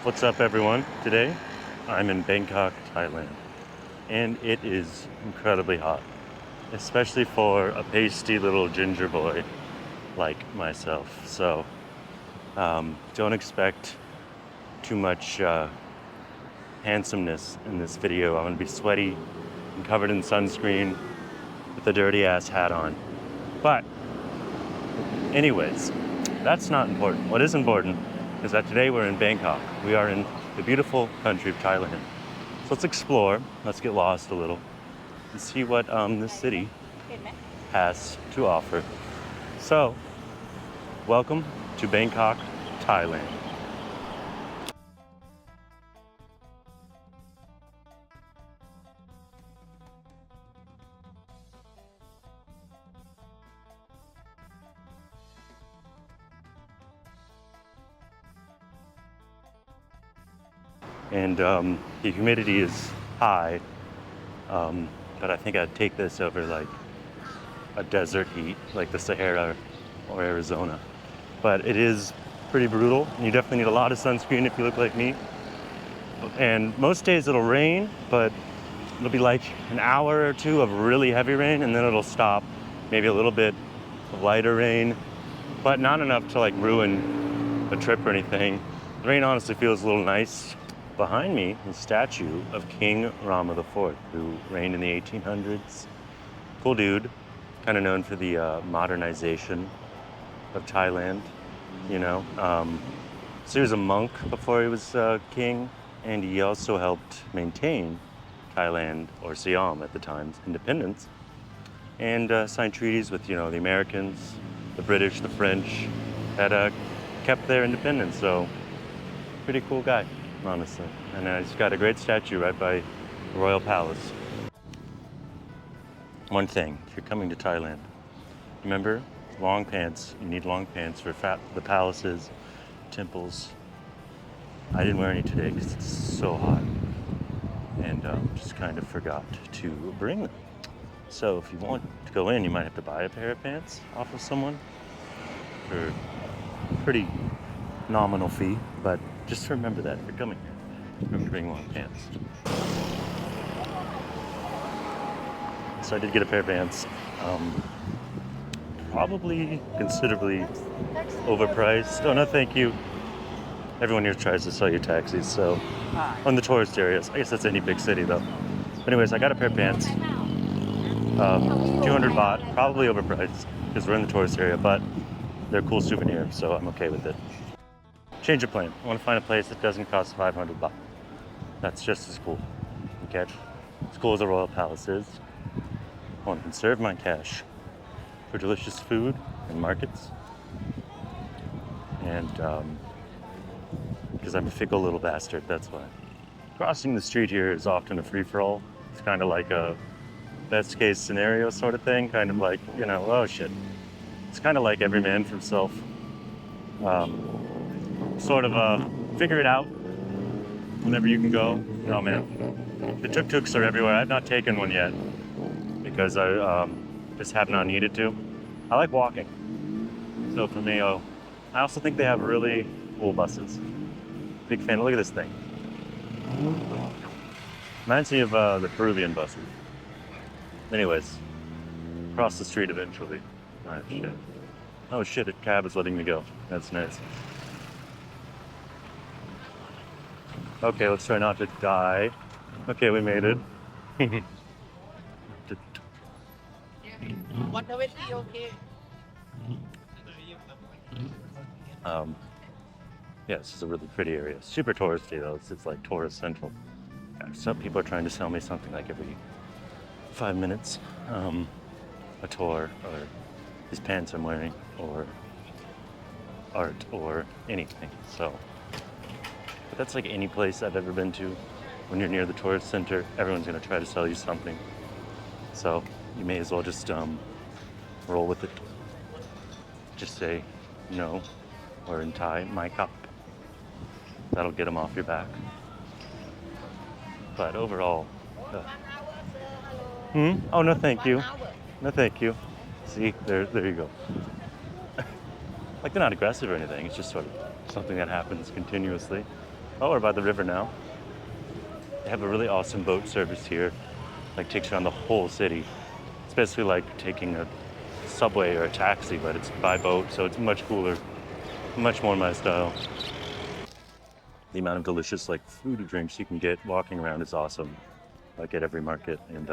What's up, everyone? Today, I'm in Bangkok, Thailand, and it is incredibly hot, especially for a pasty little ginger boy like myself. So, don't expect too much handsomeness in this video. I'm gonna be sweaty and covered in sunscreen with a dirty ass hat on. But, anyways, that's not important. What is important is that today we're in Bangkok. We are in the beautiful country of Thailand. So let's explore, let's get lost a little, and see what this city has to offer. So, welcome to Bangkok, Thailand. And the humidity is high, but I think I'd take this over like a desert heat, like the Sahara or Arizona. But it is pretty brutal, and you definitely need a lot of sunscreen if you look like me. And most days it'll rain, but it'll be like an hour or two of really heavy rain, and then it'll stop. Maybe a little bit of lighter rain, but not enough to like ruin a trip or anything. The rain honestly feels a little nice. Behind me is a statue of King Rama IV, who reigned in the 1800s. Cool dude, kind of known for the modernization of Thailand, you know. So he was a monk before he was king, and he also helped maintain Thailand, or Siam at the time's independence, and signed treaties with, you know, the Americans, the British, the French, that kept their independence. So, pretty cool guy, honestly. And he's got a great statue right by the Royal Palace. One thing, if you're coming to Thailand, remember, long pants. You need long pants for the palaces, temples. I didn't wear any today because it's so hot, and just kind of forgot to bring them. So if you want to go in, you might have to buy a pair of pants off of someone for a pretty nominal fee, but just remember that if you're coming here. Remember to bring long pants. So I did get a pair of pants. Probably considerably overpriced. Oh, no, thank you. Everyone here tries to sell you taxis, so on the tourist areas. I guess that's any big city, though. But anyways, I got a pair of pants. 200 baht, probably overpriced because we're in the tourist area, but they're a cool souvenir, so I'm okay with it. Change of plan. I want to find a place that doesn't cost 500 baht. That's just as cool. Okay? As cool as the Royal Palace is, I want to conserve my cash for delicious food and markets. And because I'm a fickle little bastard, that's why. Crossing the street here is often a free-for-all. It's kind of like a best case scenario sort of thing. Kind of like, you know, oh shit. It's kind of like every man for himself. Sort of figure it out whenever you can go. Oh man, the tuk-tuks are everywhere. I've not taken one yet because I just have not needed to. I like walking. So for me, I also think they have really cool buses. Big fan. Look at this thing. Reminds me of the Peruvian buses. Anyways, cross the street eventually. Oh shit. Oh shit, a cab is letting me go. That's nice. Okay, let's try not to die. Okay, we made it. Yeah, this is a really pretty area. Super touristy though. It's like tourist central. Some people are trying to sell me something like every 5 minutes. A tour, or these pants I'm wearing, or art, or anything. So, but that's like any place I've ever been to. When you're near the tourist center, everyone's gonna try to sell you something. So you may as well just roll with it. Just say no, or in Thai, my cup. That'll get them off your back. But overall, oh no, thank you. No, thank you. See, there you go. Like, they're not aggressive or anything. It's just sort of something that happens continuously. Oh, we're by the river now. They have a really awesome boat service here. Like takes you around the whole city. It's basically like taking a subway or a taxi, but it's by boat, so it's much cooler, much more my style. The amount of delicious like food and drinks you can get walking around is awesome. Like at every market, and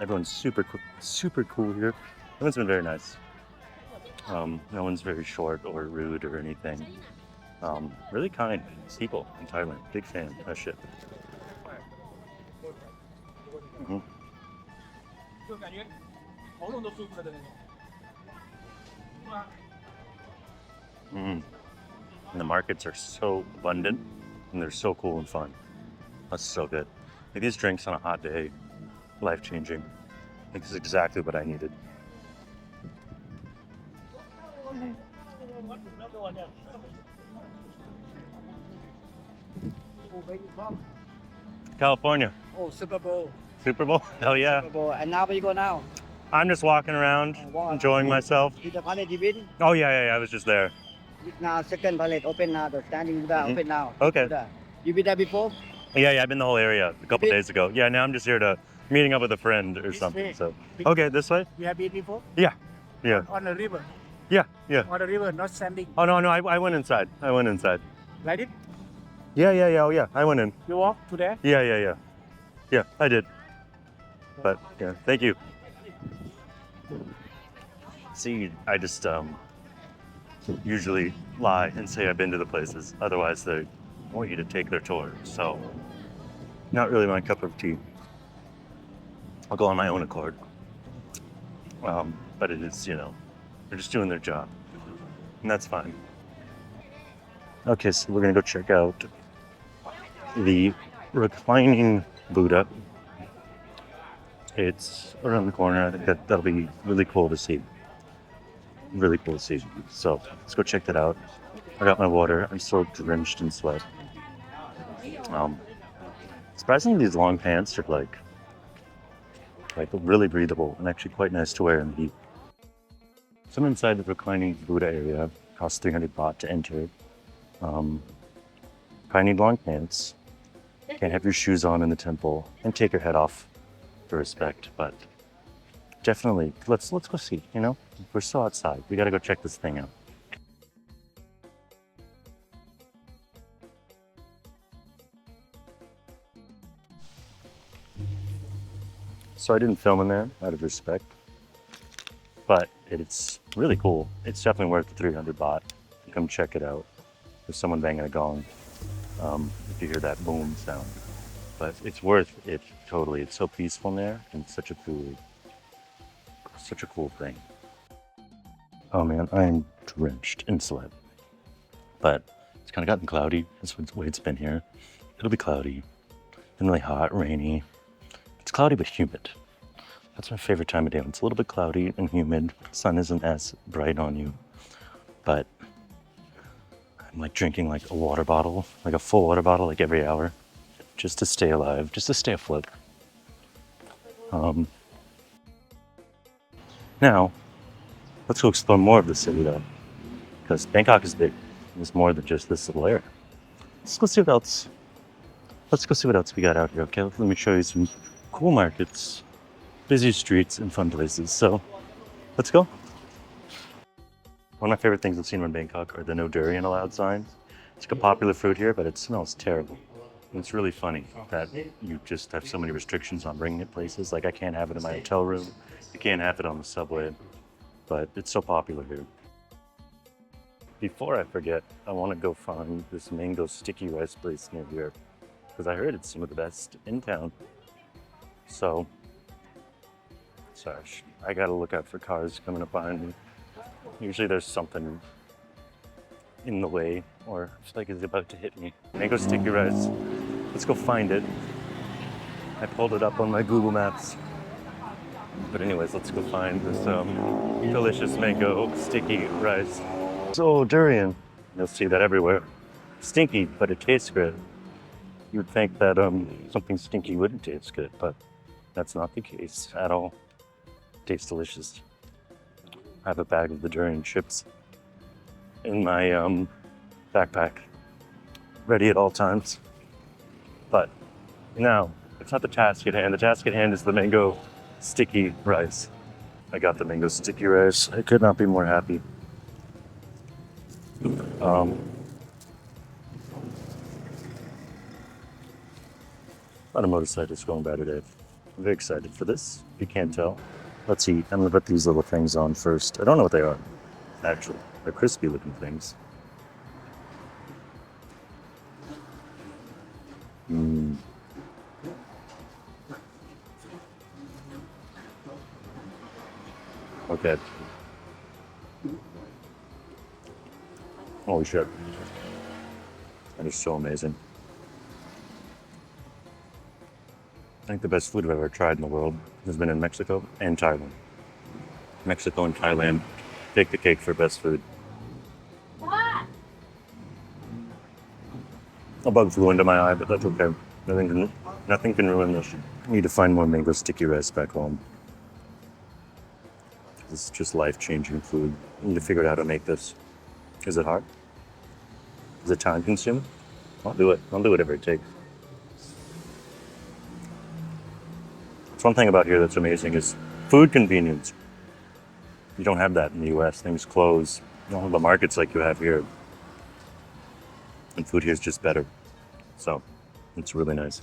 everyone's super cool here. Everyone's been very nice. No one's very short or rude or anything. Really kind people in Thailand. Big fan of that shit. Mhm. Mm. And the markets are so abundant and they're so cool and fun. That's so good. Like these drinks on a hot day, life changing. I think this is exactly what I needed. California. Oh, Super Bowl. Super Bowl? Hell yeah. Super Bowl. And now where you go now? I'm just walking around, enjoying myself. Did the parade you been? Oh yeah, I was just there. Now second parade open now. The standing Buddha open now. Okay. Buddha. You been there before? Yeah, I've been the whole area a couple days ago. Yeah, now I'm just here to meeting up with a friend or something. way. So okay, this way? You have been before? Yeah. On the river. Yeah. On the river, not standing. Oh no, I went inside. Like it? Yeah, oh yeah, I went in. You walk to there? Yeah. Yeah, I did. But yeah, thank you. See, I just usually lie and say I've been to the places. Otherwise, they want you to take their tour. So, not really my cup of tea. I'll go on my own accord. But it is, they're just doing their job. And that's fine. Okay, so we're gonna go check out the Reclining Buddha. It's around the corner. I think that'll be really cool to see. Really cool to see. So let's go check that out. I got my water. I'm so drenched in sweat. Surprisingly, these long pants are like really breathable and actually quite nice to wear in the heat. So I'm inside the Reclining Buddha area. Costs 300 baht to enter. I need long pants. Can't have your shoes on in the temple and take your head off for respect, but definitely let's go see, we're still outside. We gotta go check this thing out. So I didn't film in there out of respect, but it's really cool. It's definitely worth the 300 baht. Come check it out. There's someone banging a gong. If you hear that boom sound. But it's worth it totally. It's so peaceful in there and such a cool thing. Oh man, I am drenched in sweat. But it's kind of gotten cloudy. That's the way it's been here. It'll be cloudy. Been really hot, rainy. It's cloudy but humid. That's my favorite time of day. It's a little bit cloudy and humid. The sun isn't as bright on you. But I'm like drinking like a water bottle, like a full water bottle, like every hour, just to stay alive, just to stay afloat. Now, let's go explore more of the city though, because Bangkok is big. There's more than just this little area. Let's go see what else. Let's go see what else we got out here. Okay, let me show you some cool markets, busy streets, and fun places. So, let's go. One of my favorite things I've seen in Bangkok are the no durian allowed signs. It's like a popular fruit here, but it smells terrible. And it's really funny that you just have so many restrictions on bringing it places. Like I can't have it in my hotel room. You can't have it on the subway, but it's so popular here. Before I forget, I want to go find this mango sticky rice place near here because I heard it's some of the best in town. So, sorry, I gotta look out for cars coming up behind me. Usually there's something in the way or it's like it's about to hit me. Mango sticky rice. Let's go find it. I pulled it up on my Google Maps. But anyways, let's go find this delicious mango sticky rice. So durian, you'll see that everywhere. Stinky, but it tastes good. You would think that something stinky wouldn't taste good, but that's not the case at all. It tastes delicious. I have a bag of the durian chips in my backpack. ready at all times. But now, it's not the task at hand. The task at hand is the mango sticky rice. I got the mango sticky rice. I could not be more happy. Um, a lot of motorcycles going by today. I'm very excited for this. You can't tell. Let's eat. I'm gonna put these little things on first. I don't know what they are, actually. They're crispy looking things. Mmm. Okay. Holy shit. That is so amazing. I think the best food I've ever tried in the world has been in Mexico and Thailand. Mexico and Thailand take the cake for best food. A bug flew into my eye, but that's okay. Nothing can ruin this. I need to find more mango sticky rice back home. This is just life-changing food. I need to figure out how to make this. Is it hard? Is it time-consuming? I'll do it. I'll do whatever it takes. That's one thing about here that's amazing is food convenience. You don't have that in the U.S. Things close. You don't have the markets like you have here. And food here is just better. So, it's really nice.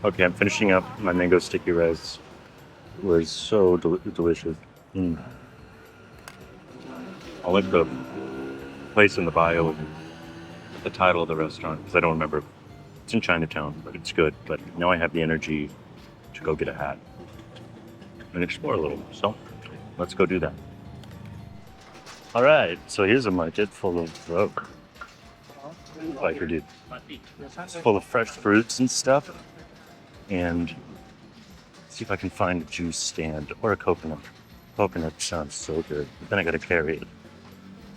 Okay, I'm finishing up my mango sticky rice. It was so delicious. I'll link the place in the bio and the title of the restaurant because I don't remember. It's in Chinatown, but it's good. But now I have the energy to go get a hat and explore a little. So, let's go do that. All right, so here's a market full of biker dude. It's full of fresh fruits and stuff. And see if I can find a juice stand or a coconut. Coconut sounds so good. But then I gotta carry it.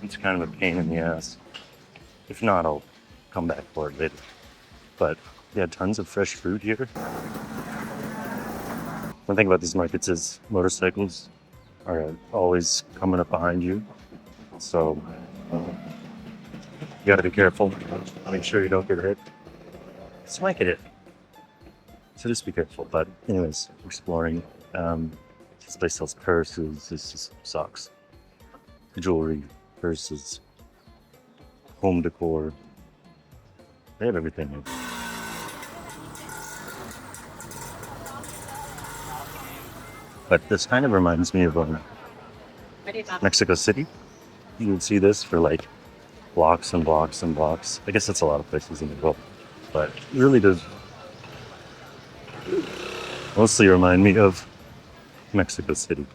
It's kind of a pain in the ass. If not, I'll come back for it later. But yeah, tons of fresh fruit here. One thing about these markets is motorcycles are always coming up behind you. So you gotta be careful. Make sure you don't get hit. Just might get hit. So just be careful. But anyways, exploring. This place sells purses. This just sucks. Jewelry, purses, home decor. They have everything here. But this kind of reminds me of Mexico City. You can see this for like blocks and blocks and blocks. I guess that's a lot of places in the world. But it really does mostly remind me of Mexico City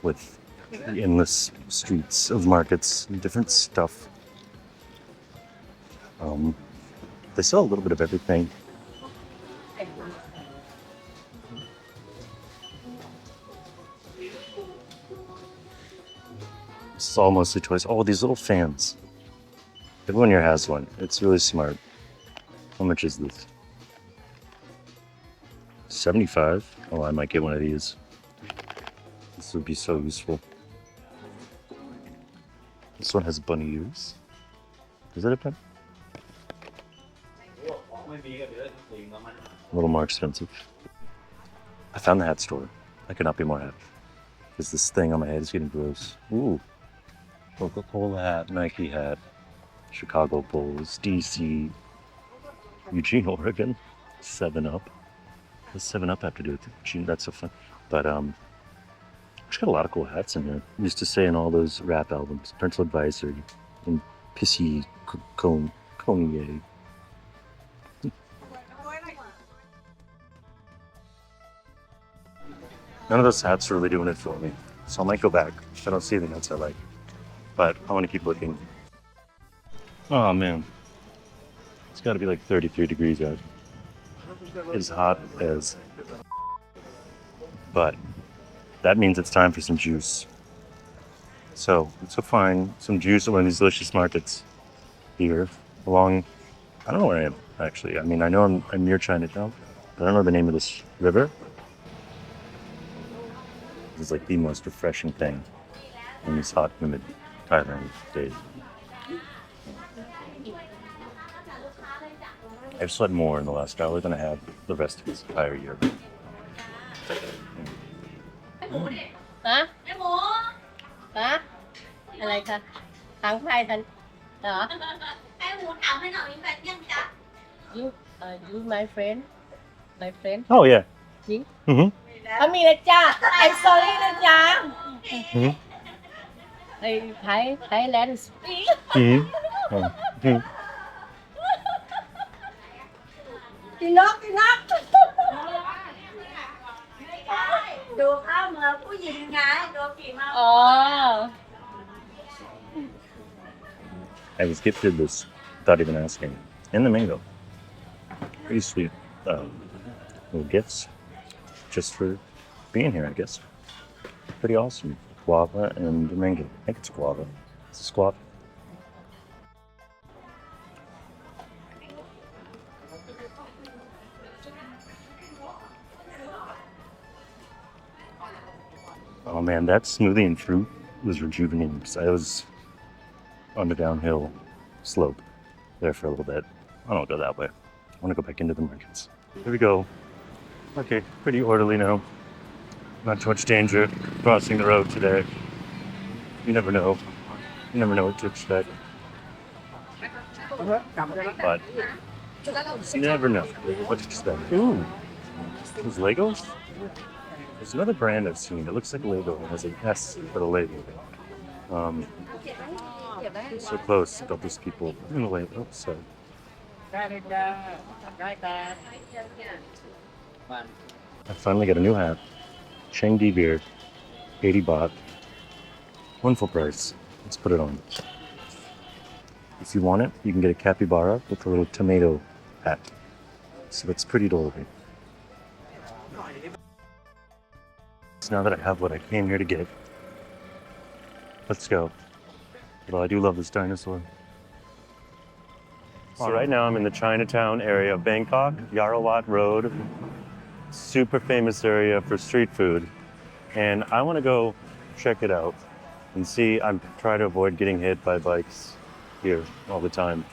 with the endless streets of markets and different stuff. They sell a little bit of everything. It's all mostly toys. Oh, these little fans. Everyone here has one. It's really smart. How much is this? 75. Oh, I might get one of these. This would be so useful. This one has bunny ears. Is it a pen? A little more expensive. I found the hat store. I could not be more happy. Because this thing on my head is getting gross. Ooh. Coca-Cola hat, Nike hat, Chicago Bulls, DC, Eugene, Oregon, 7-Up. What does 7-Up have to do with Eugene? That's so fun. But there's got a lot of cool hats in here. Used to say in all those rap albums, Parental Advisory and Pissy Kanye. None of those hats are really doing it for me. So I might go back. I don't see anything else I like. But I want to keep looking. Oh man. It's got to be like 33 degrees out. It's hot as. But that means it's time for some juice. So let's go find some juice at one of these delicious markets here along. I don't know where I am actually. I mean, I know I'm near Chinatown, but I don't know the name of this river. This is like the most refreshing thing in these hot, humid Thailand days. I've slept more in the last hour than I have the rest of this entire year. ฮะฮะอะไรคะทางไทยทันเหรอ you you my friend Oh yeah. จริง Mm-hmm. เขามีนะจ้า I'm sorry นะจ๊ะ Mm-hmm. ไอ้ไทยแลนด์ speak Mm-hmm. Mm-hmm. พี่นกดูข้าวเมืองผู้หญิงไงดูกี่มาอ๋อ I was gifted this without even asking. And the mango. Pretty sweet little gifts. Just for being here, I guess. Pretty awesome. Guava and mango. I think it's guava. Is this guava? Oh man, that smoothie and fruit was rejuvenating because I was on the downhill slope there for a little bit. I don't go that way. I want to go back into the markets. Here we go. Okay, pretty orderly now. Not too much danger crossing the road today. You never know. You never know what to expect. But you never know what to expect. Ooh, those Legos? There's another brand I've seen. It looks like Lego. It has an S for the label. So close. Got those people in the way. Oh, sorry. I finally got a new hat. Chengdi beer. 80 baht. Wonderful price. Let's put it on. If you want it, you can get a capybara with a little tomato hat. So it's pretty adorable. So now that I have what I came here to get, let's go. Although I do love this dinosaur. So right now I'm in the Chinatown area of Bangkok, Yaowarat Road. Super famous area for street food. And I want to go check it out and see. I'm trying to avoid getting hit by bikes here all the time.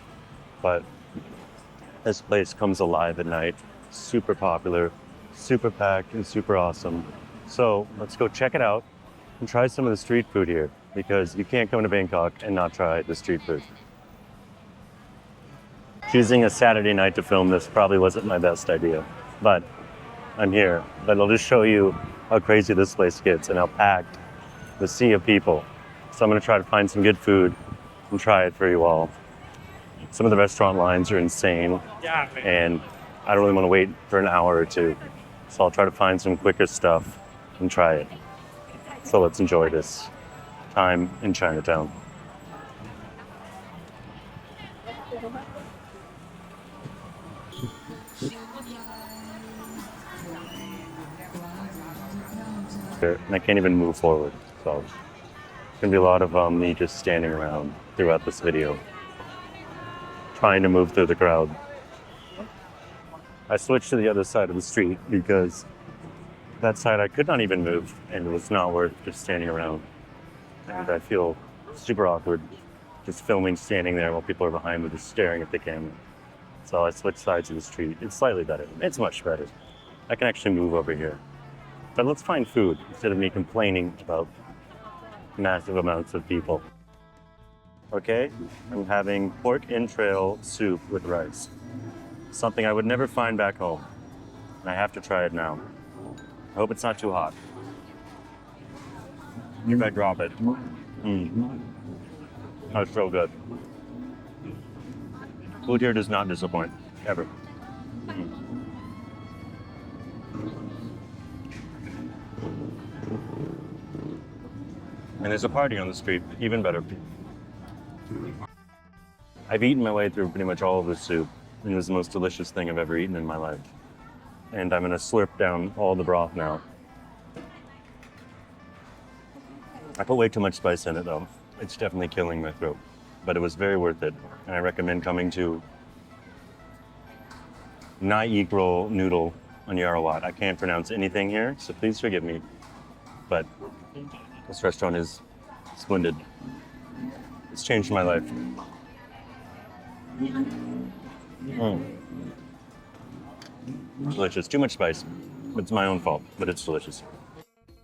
But this place comes alive at night. Super popular, super packed, and super awesome. So let's go check it out and try some of the street food here, because you can't come to Bangkok and not try the street food. Choosing a Saturday night to film this probably wasn't my best idea, but I'm here. But I'll just show you how crazy this place gets and how packed the sea of people. So I'm gonna try to find some good food and try it for you all. Some of the restaurant lines are insane, and I don't really want to wait for an hour or two. So I'll try to find some quicker stuff and try it. So let's enjoy this time in Chinatown. And I can't even move forward, so it's gonna be a lot of me just standing around throughout this video, trying to move through the crowd. I switched to the other side of the street because that side I could not even move, and it was not worth just standing around. And I feel super awkward just filming standing there while people are behind me just staring at the camera. So I switched sides of the street. It's slightly better. It's much better. I can actually move over here. But let's find food instead of me complaining about massive amounts of people. Okay, I'm having pork entrail soup with rice. Something I would never find back home. And I have to try it now. I hope it's not too hot. If I drop it. That's so good. Food here does not disappoint, ever. And there's a party on the street, even better. I've eaten my way through pretty much all of this soup, and it was the most delicious thing I've ever eaten in my life. And I'm gonna slurp down all the broth now. I put way too much spice in it though. It's definitely killing my throat, but it was very worth it. And I recommend coming to Nai Equal Noodle on Yaowarat. I can't pronounce anything here, so please forgive me. But this restaurant is splendid. It's changed my life. Mm. Delicious. Too much spice. It's my own fault, but it's delicious.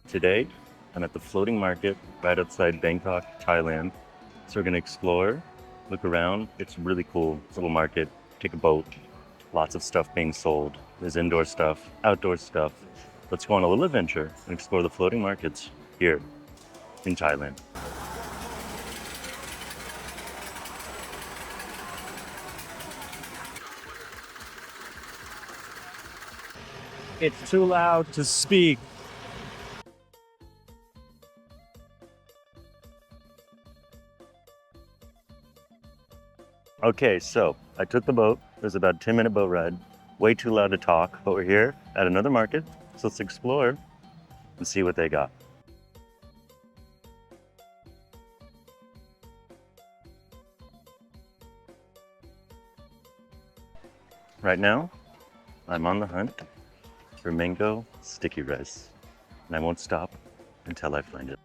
Today, I'm at the floating market right outside Bangkok, Thailand. So we're gonna explore, look around. It's really cool. It's a little market. Take a boat. Lots of stuff being sold. There's indoor stuff, outdoor stuff. Let's go on a little adventure and explore the floating markets here in Thailand. It's too loud to speak. Okay, so I took the boat. It was about a 10-minute boat ride. Way too loud to talk, but we're here at another market. So let's explore and see what they got. Right now, I'm on the hunt for mango sticky rice, and I won't stop until I find it.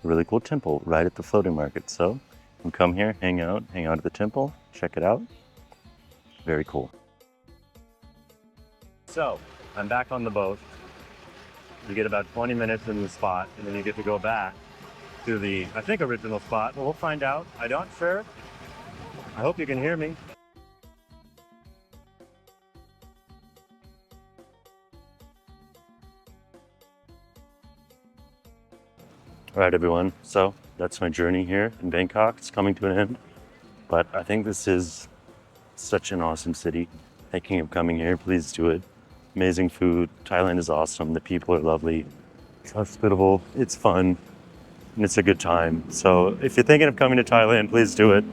A really cool temple right at the floating market. So you can come here, hang out at the temple, check it out. Very cool. So I'm back on the boat. You get about 20 minutes in the spot, and then you get to go back to the, I think, original spot. But we'll find out. I'm not sure. I hope you can hear me. All right, everyone. So that's my journey here in Bangkok. It's coming to an end, but I think this is such an awesome city. Thinking of coming here, please do it. Amazing food. Thailand is awesome. The people are lovely. It's hospitable. It's fun. And it's a good time. So if you're thinking of coming to Thailand, please do it.